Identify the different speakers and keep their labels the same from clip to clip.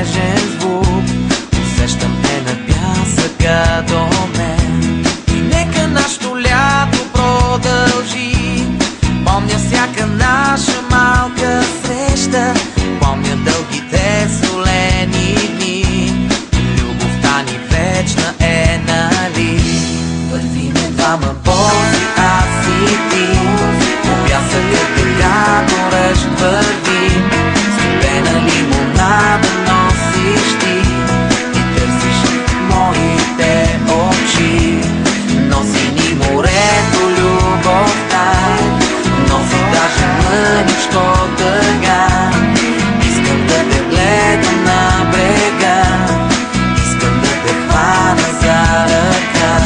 Speaker 1: нежен звук. Усещам те на пясъка до мен. И нека нашето лято продължи. Помня всяка наша малка среща. Помня дългите солени дни. Любовта ни вечна е, нали? Вървиме двама боси, аз и ти. По пясъка така горещ вървим. Студена лимонада носиш ти и търсиш моите очи. Носи ни морето любовта, носи даже мъничко тъга. Искам да те гледам на брега, искам да те хвана за ръка.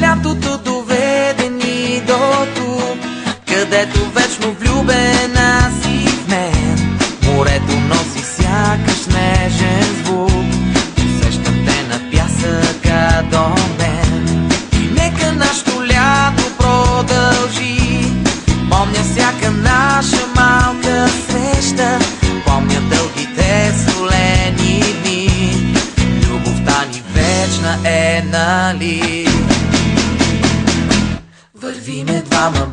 Speaker 1: Лятото доведе ни до тук, където вечно влюбена си в мен. Морето носи сякаш нежен звук. Усещам те на пясъка до мен. И нека нашето лято продължи. Помня всяка наша малка среща. Помня дългите солени дни. Любовта ни вечна е, нали? Вървиме двама